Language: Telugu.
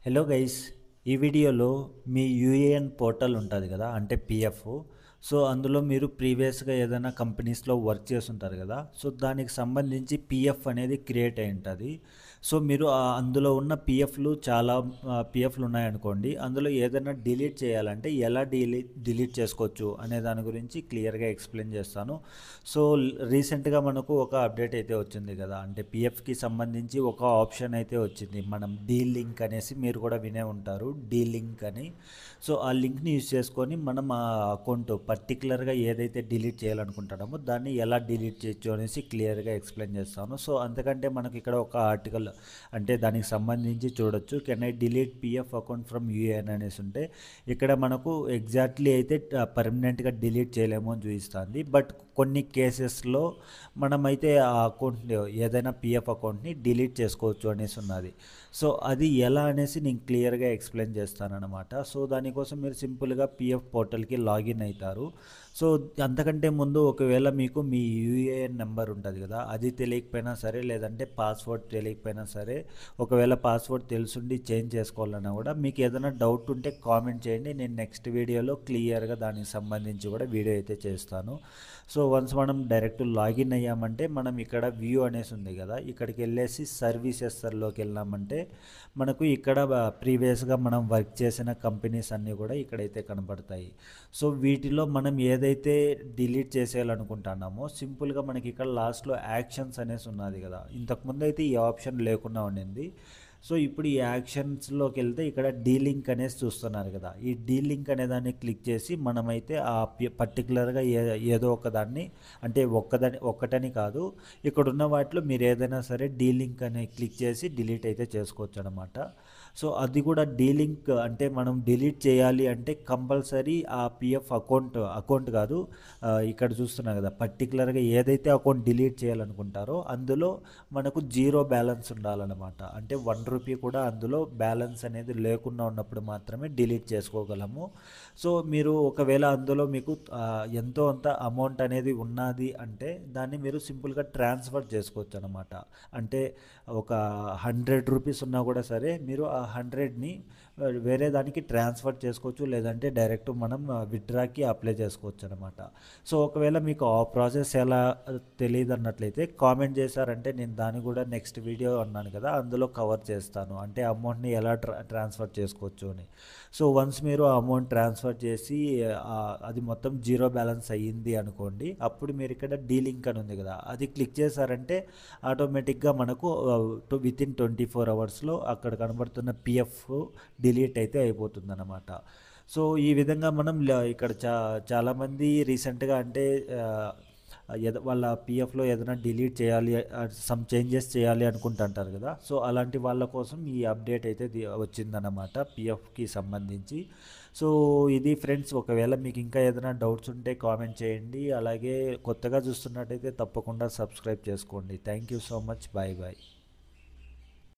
హలో గైస్, ఈ వీడియోలో మీ యూఏఎన్ పోర్టల్ ఉంటుంది కదా, అంటే పిఎఫ్. సో అందులో మీరు ప్రీవియస్గా ఏదైనా కంపెనీస్లో వర్క్ చేస్తుంటారు కదా, సో దానికి సంబంధించి పిఎఫ్ అనేది క్రియేట్ అయి ఉంటుంది. సో మీరు అందులో ఉన్న పిఎఫ్లు చాలా పిఎఫ్లు ఉన్నాయనుకోండి, అందులో ఏదైనా డిలీట్ చేయాలంటే ఎలా డిలీట్ చేసుకోవచ్చు అనే దాని గురించి క్లియర్గా ఎక్స్ప్లెయిన్ చేస్తాను. సో రీసెంట్గా మనకు ఒక అప్డేట్ అయితే వచ్చింది కదా, అంటే పిఎఫ్కి సంబంధించి ఒక ఆప్షన్ అయితే వచ్చింది. మనం డీ లింక్ అనేసి మీరు కూడా వినే ఉంటారు, డీ లింక్ అని. సో ఆ లింక్ని యూజ్ చేసుకొని మనం ఆ అకౌంట్ పర్టికులర్గా ఏదైతే డిలీట్ చేయాలనుకుంటామో దాన్ని ఎలా డిలీట్ చేయొచ్చు అనేసి క్లియర్గా ఎక్స్ప్లెయిన్ చేస్తాను. సో అంతకంటే మనకి ఇక్కడ ఒక ఆర్టికల్, అంటే దానికి సంబంధించి చూడొచ్చు, can I delete PF account from UAN అనేసి ఉంటే ఇక్కడ మనకు ఎగ్జాక్ట్లీ అయితే పర్మనెంట్గా డిలీట్ చేయలేము అని చూపిస్తుంది. బట్ కొన్ని కేసెస్లో మనమైతే ఆ అకౌంట్ ఏదైనా పిఎఫ్ అకౌంట్ని డిలీట్ చేసుకోవచ్చు అనేసి ఉన్నది. సో అది ఎలా అనేసి నేను క్లియర్గా ఎక్స్ప్లెయిన్ చేస్తానన్నమాట. సో దానికోసం మీరు సింపుల్గా పిఎఫ్ పోర్టల్కి లాగిన్ అవుతారు. సో అంతకంటే ముందు ఒకవేళ మీకు మీ యూఏఎన్ నెంబర్ ఉంటుంది కదా, అది తెలియకపోయినా సరే, లేదంటే పాస్వర్డ్ తెలియకపోయినా సరే, ఒకవేళ పాస్వర్డ్ తెలుసుండి చేంజ్ చేసుకోవాలన్నా కూడా మీకు ఏదైనా డౌట్ ఉంటే కామెంట్ చేయండి. నేను నెక్స్ట్ వీడియోలో క్లియర్గా దానికి సంబంధించి కూడా వీడియో అయితే చేస్తాను. సో వన్స్ మనం డైరెక్ట్ లాగిన్ అయ్యామంటే మనం ఇక్కడ వ్యూ అనేసి ఉంది కదా, ఇక్కడికి వెళ్ళేసి సర్వీసెస్లోకి వెళ్ళామంటే మనకు ఇక్కడ ప్రీవియస్గా మనం వర్క్ చేసిన కంపెనీస్ అన్నీ కూడా ఇక్కడైతే కనబడతాయి. సో వీటిలో మనం ఏదైతే డిలీట్ చేసేయాలనుకుంటున్నామో సింపుల్గా మనకి ఇక్కడ లాస్ట్లో యాక్షన్స్ అనేసి ఉన్నది కదా, ఇంతకుముందు అయితే ఈ ఆప్షన్ లేకుండా ఉండింది. సో ఇప్పుడు ఈ యాక్షన్స్లోకి వెళ్తే ఇక్కడ డీలింక్ అనేసి చూస్తున్నారు కదా, ఈ డీలింక్ అనే దాన్ని క్లిక్ చేసి మనమైతే ఆ పర్టికులర్గా ఏదో ఒక దాన్ని, అంటే ఒక్కటని కాదు, ఇక్కడ ఉన్న వాటిలో మీరు ఏదైనా సరే డీలింక్ అనే క్లిక్ చేసి డిలీట్ అయితే చేసుకోవచ్చు అనమాట. సో అది కూడా డీలింక్ అంటే మనం డిలీట్ చేయాలి అంటే కంపల్సరీ ఆ పిఎఫ్ అకౌంట్ కాదు, ఇక్కడ చూస్తున్నాం కదా, పర్టికులర్గా ఏదైతే అకౌంట్ డిలీట్ చేయాలనుకుంటారో అందులో మనకు జీరో బ్యాలెన్స్ ఉండాలన్నమాట. అంటే ₹1 కూడా అందులో బ్యాలెన్స్ అనేది లేకుండా ఉన్నప్పుడు మాత్రమే డిలీట్ చేసుకోగలము. సో మీరు ఒకవేళ అందులో మీకు ఎంతో అంత అమౌంట్ అనేది ఉన్నది అంటే దాన్ని మీరు సింపుల్గా ట్రాన్స్ఫర్ చేసుకోవచ్చు అనమాట. అంటే ఒక ₹100 ఉన్నా కూడా సరే, మీరు ఆ 100ని వేరే దానికి ట్రాన్స్ఫర్ చేసుకోవచ్చు, లేదంటే డైరెక్ట్ మనం విత్డ్రాకి అప్లై చేసుకోవచ్చు అనమాట. సో ఒకవేళ మీకు ఆ ప్రాసెస్ ఎలా తెలియదు అన్నట్లయితే కామెంట్ చేశారంటే నేను దాన్ని కూడా నెక్స్ట్ వీడియో అన్నాను కదా, అందులో కవర్ చేస్తాను, అంటే అమౌంట్ని ఎలా ట్రాన్స్ఫర్ చేసుకోవచ్చు అని. సో వన్స్ మీరు ఆ అమౌంట్ ట్రాన్స్ఫర్ చేసి అది మొత్తం జీరో బ్యాలెన్స్ అయ్యింది అనుకోండి, అప్పుడు మీరు ఇక్కడ డీలింక్ అని ఉంది కదా, అది క్లిక్ చేశారంటే ఆటోమేటిక్గా మనకు వితిన్ 24 అవర్స్లో అక్కడ కనబడుతున్న పిఎఫ్ డిలీట్ అయితే అయిపోతుంది అన్నమాట. సో ఈ విధంగా మనం ఇక్కడ చాలామంది రీసెంట్గా అంటే వాళ్ళ పిఎఫ్లో ఏదైనా డిలీట్ చేయాలి, సమ్ చేంజెస్ చేయాలి అనుకుంటుంటారు కదా, సో అలాంటి వాళ్ళ కోసం ఈ అప్డేట్ అయితే వచ్చిందన్నమాట పిఎఫ్కి సంబంధించి. సో ఇది ఫ్రెండ్స్, ఒకవేళ మీకు ఇంకా ఏదైనా డౌట్స్ ఉంటే కామెంట్ చేయండి. అలాగే కొత్తగా చూస్తున్నట్టయితే తప్పకుండా సబ్స్క్రైబ్ చేసుకోండి. Thank you so much. Bye bye.